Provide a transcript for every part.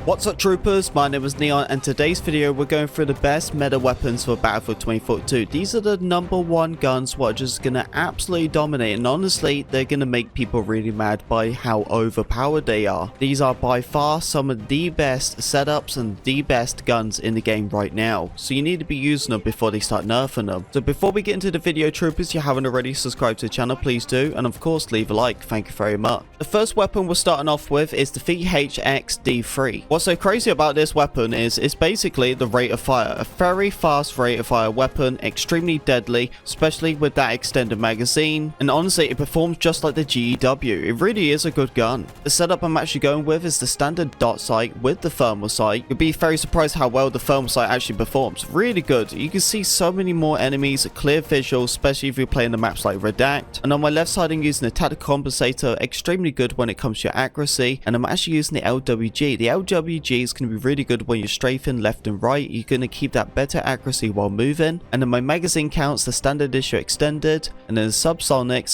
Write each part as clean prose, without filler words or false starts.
What's up troopers, my name is Neon and today's video we're going through the best meta weapons for Battlefield 2042. These are the #1 guns what are just gonna absolutely dominate, and honestly they're gonna make people really mad by how overpowered they are. These are by far some of the best setups and the best guns in the game right now, so you need to be using them before they start nerfing them. So before we get into the video troopers, if you haven't already subscribed to the channel, please do, and of course leave a like, thank you very much. The first weapon we're starting off with is the VHX-D3. What's so crazy about this weapon is it's basically the rate of fire, a very fast rate of fire weapon, extremely deadly, especially with that extended magazine, and honestly it performs just like the GEW. It really is a good gun. The setup I'm actually going with is the standard dot sight with the thermal sight. You'll be very surprised how well the thermal sight actually performs. Really good. You can see so many more enemies, clear visuals, especially if you're playing the maps like Redact. And on my left side I'm using the tactical compensator, extremely good when it comes to your accuracy, and I'm actually using the LWG. The LWG is going to be really good when you're strafing left and right. You're going to keep that better accuracy while moving. And then my magazine counts, the standard issue extended, and then the subsonic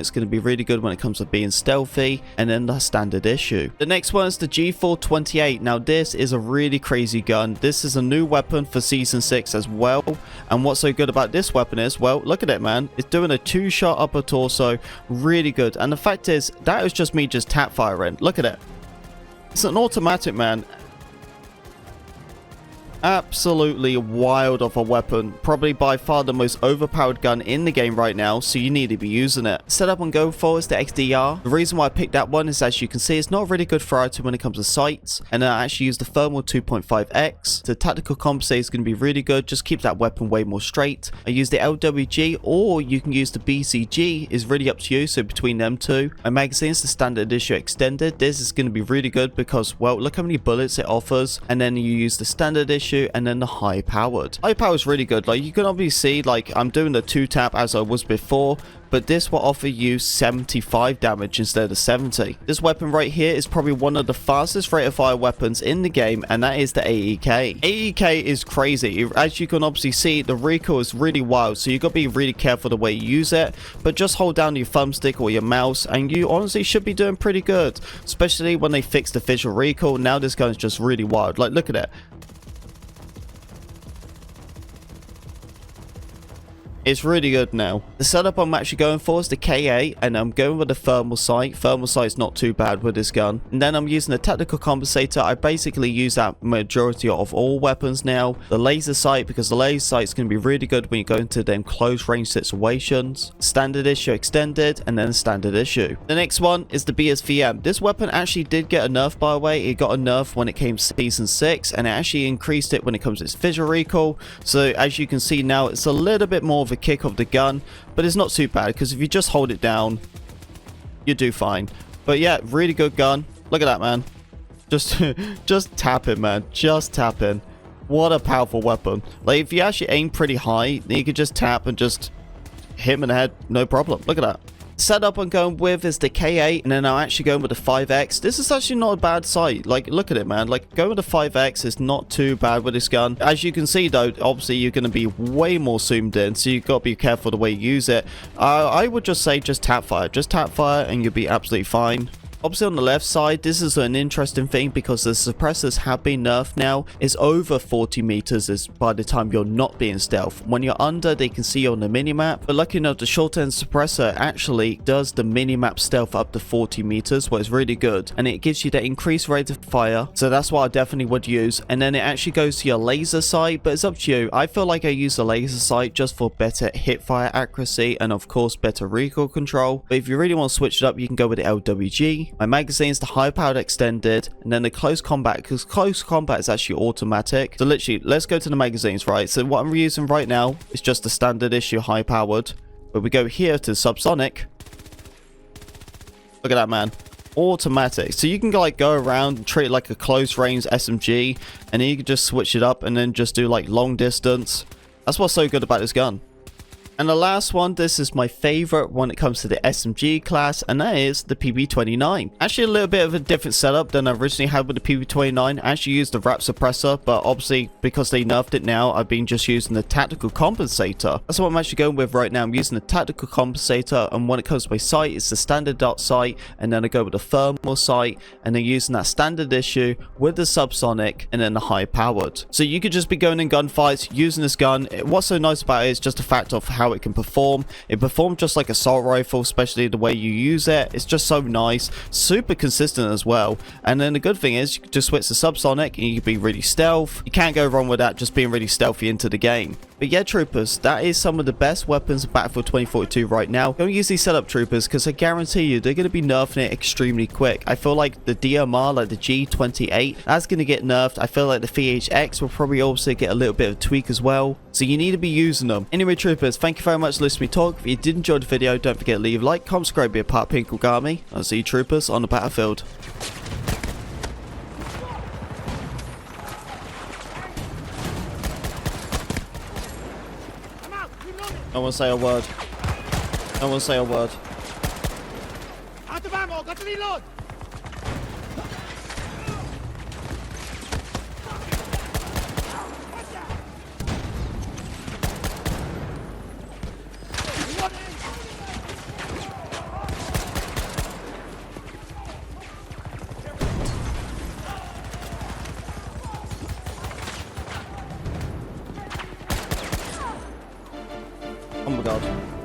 is going to be really good when it comes to being stealthy, and then the standard issue. The next one is the G428. Now this is a really crazy gun. This is a new weapon for season 6 as well, and what's so good about this weapon is, well, look at it man, it's doing a 2-shot upper torso, really good. And the fact is that is just me just tap firing. Look at it. It's an automatic, man. Absolutely wild of a weapon, probably by far the most overpowered gun in the game right now, so you need to be using it. Setup I'm going for is the XDR. The reason why I picked that one is, as you can see, it's not a really good fire item when it comes to sights, and I actually use the thermal 2.5x. The tactical compensate is going to be really good, just keep that weapon way more straight. I use the LWG, or you can use the BCG, is really up to you, so between them two. My magazine is the standard issue extended. This is going to be really good because, well, look how many bullets it offers, and then you use the standard issue and then the high powered. High power is really good. Like you can obviously see, like I'm doing the 2-tap as I was before, but this will offer you 75 damage instead of 70. This weapon right here is probably one of the fastest rate of fire weapons in the game, and that is the AEK. AEK is crazy. As you can obviously see, the recoil is really wild, so you've got to be really careful the way you use it, but just hold down your thumbstick or your mouse and you honestly should be doing pretty good, especially when they fix the visual recoil. Now this gun is just really wild. Like look at it. It's really good now. The setup I'm actually going for is the K8, and I'm going with the thermal sight. Thermal sight is not too bad with this gun. And then I'm using the tactical compensator. I basically use that majority of all weapons now. The laser sight, because the laser sight is going to be really good when you go into them close range situations. Standard issue extended, and then standard issue. The next one is the BSVM. This weapon actually did get a nerf, by the way. It got a nerf when it came to season 6, and it actually increased it when it comes to its visual recoil. So as you can see now, it's a little bit more of a kick of the gun, but it's not too bad because if you just hold it down you do fine. But yeah, really good gun. Look at that man, just tap it man, just tap in. What a powerful weapon. Like if you actually aim pretty high, then you can just tap and just hit him in the head, no problem. Look at that. Setup I'm going with is the K8, and then I'm actually going with the 5x. This is actually not a bad sight. Like look at it man, like going with the 5x is not too bad with this gun. As you can see though, obviously you're going to be way more zoomed in, so you've got to be careful the way you use it. I would just say just tap fire and you'll be absolutely fine. Obviously on the left side, this is an interesting thing because the suppressors have been nerfed now. It's over 40 meters is by the time you're not being stealth. When you're under, they can see you on the minimap. But lucky enough, the short end suppressor actually does the minimap stealth up to 40 meters, which is really good. And it gives you the increased rate of fire. So that's what I definitely would use. And then it actually goes to your laser sight, but it's up to you. I feel like I use the laser sight just for better hip fire accuracy and of course better recoil control. But if you really want to switch it up, you can go with the LWG. My magazine is the high powered extended, and then the close combat, because close combat is actually automatic. So literally, let's go to the magazines, right? So what I'm using right now is just the standard issue high powered, but we go here to subsonic. Look at that man, automatic. So you can like go around and treat it like a close range SMG, and then you can just switch it up and then just do like long distance. That's what's so good about this gun. And the last one, this is my favorite when it comes to the SMG class, and that is the PB29. Actually a little bit of a different setup than I originally had with the PB29. I actually used the wrap suppressor, but obviously because they nerfed it now, I've been just using the tactical compensator. That's what I'm actually going with right now. I'm using the tactical compensator, and when it comes to my sight, it's the standard dot sight, and then I go with the thermal sight, and then using that standard issue with the subsonic, and then the high powered. So you could just be going in gunfights using this gun. What's so nice about it is just the fact of how it can perform. It performs just like assault rifle, especially the way you use it. It's just so nice, super consistent as well. And then the good thing is you can just switch to subsonic and you can be really stealth. You can't go wrong with that, just being really stealthy into the game. But yeah, troopers, that is some of the best weapons in Battlefield 2042 right now. Don't use these setup troopers because I guarantee you they're going to be nerfing it extremely quick. I feel like the DMR, like the G28, that's going to get nerfed. I feel like the VHX will probably also get a little bit of a tweak as well. So you need to be using them. Anyway, troopers, thank you very much for listening to me talk. If you did enjoy the video, don't forget to leave a like, comment, subscribe, be a part of Pink Army. I'll see you troopers on the battlefield. I won't say a word. I won't say a word. Out of ammo, got to reload! Oh my god.